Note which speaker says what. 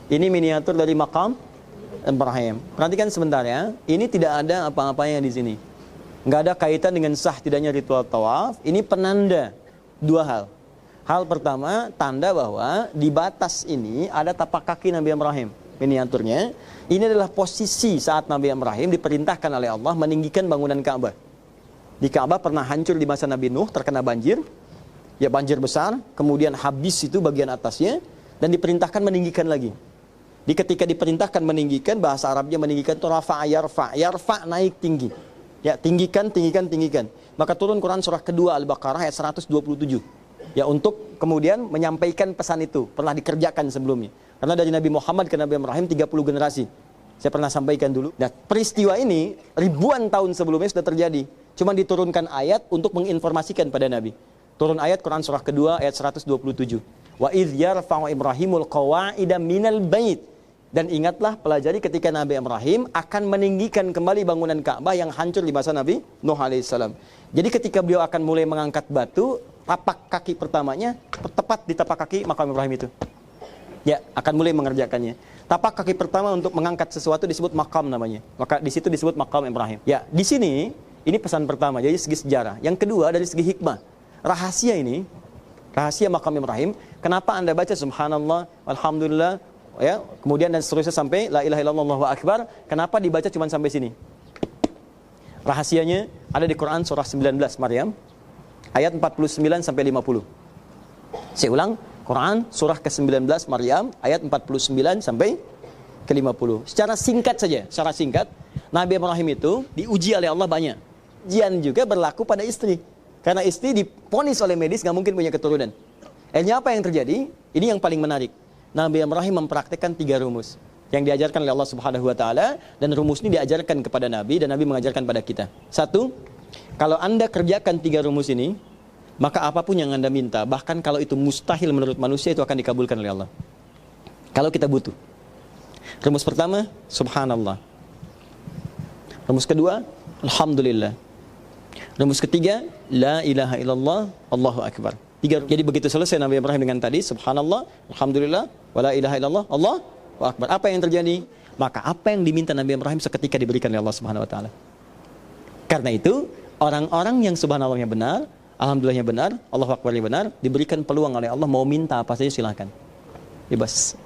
Speaker 1: Ini miniatur dari makam Ibrahim. Perhatikan sebentar ya. Ini tidak ada apa-apanya di sini. Nggak ada kaitan dengan sah tidaknya ritual tawaf. Ini penanda dua hal. Hal pertama, tanda bahwa di batas ini ada tapak kaki Nabi Ibrahim. Miniaturnya. Ini adalah posisi saat Nabi Ibrahim diperintahkan oleh Allah meninggikan bangunan Ka'bah. Di Ka'bah pernah hancur di masa Nabi Nuh, terkena banjir. Ya, banjir besar. Kemudian habis itu bagian atasnya. Dan diperintahkan meninggikan lagi. Ketika diperintahkan meninggikan, bahasa Arabnya meninggikan itu rafa'a yarfa'. Yarfa' naik tinggi. Ya, tinggikan. Maka turun Quran surah kedua Al-Baqarah ayat 127. Ya, untuk kemudian menyampaikan pesan itu. Pernah dikerjakan sebelumnya. Karena dari Nabi Muhammad ke Nabi Ibrahim 30 generasi. Saya pernah sampaikan dulu. Nah, peristiwa ini ribuan tahun sebelumnya sudah terjadi. Cuma diturunkan ayat untuk menginformasikan pada Nabi. Turun ayat Quran surah kedua ayat 127. Wa idh yarfa'u Ibrahimul qawa'ida minal bait. Dan ingatlah, pelajari ketika Nabi Ibrahim akan meninggikan kembali bangunan Ka'bah yang hancur di masa Nabi Nuh alaihissalam. Jadi ketika beliau akan mulai mengangkat batu, tapak kaki pertamanya tepat di tapak kaki makam Ibrahim itu. Ya, akan mulai mengerjakannya. Tapak kaki pertama untuk mengangkat sesuatu disebut makam namanya. Maka di situ disebut makam Ibrahim. Ya, di sini ini pesan pertama, jadi segi sejarah. Yang kedua dari segi hikmah. Rahasia ini, rahasia makam Ibrahim, kenapa Anda baca subhanallah, alhamdulillah, ya, kemudian dan seterusnya sampai la ilaha illallah Allahu akbar, kenapa dibaca cuma sampai sini? Rahasianya ada di Quran surah 19 Maryam ayat 49 sampai 50. Saya ulang, Quran surah ke-19 Maryam ayat 49 sampai ke-50. Secara singkat saja, secara singkat, Nabi Ibrahim itu diuji oleh Allah banyak. Ujian juga berlaku pada istri. Karena istri diponis oleh medis nggak mungkin punya keturunan. Akhirnya apa yang terjadi? Ini yang paling menarik. Nabi Ibrahim mempraktikkan 3 rumus yang diajarkan oleh Allah Subhanahu wa taala, dan rumus ini diajarkan kepada Nabi dan Nabi mengajarkan pada kita. 1, kalau Anda kerjakan 3 rumus ini, maka apapun yang Anda minta, bahkan kalau itu mustahil menurut manusia, itu akan dikabulkan oleh Allah. Kalau kita butuh. Rumus pertama, subhanallah. Rumus kedua, alhamdulillah. Rumus ketiga, la ilaha illallah, Allahu akbar. 3. Jadi begitu selesai Nabi Ibrahim dengan tadi, subhanallah, alhamdulillah, wa la ilaha illallah, Allahu akbar. Apa yang terjadi? Maka apa yang diminta Nabi Ibrahim seketika diberikan oleh Allah Subhanahu wa taala. Karena itu, orang-orang yang subhanallahnya benar, alhamdulillahnya benar, Allahu akbarnya benar, diberikan peluang oleh Allah, mau minta apa saja silahkan. Bebas.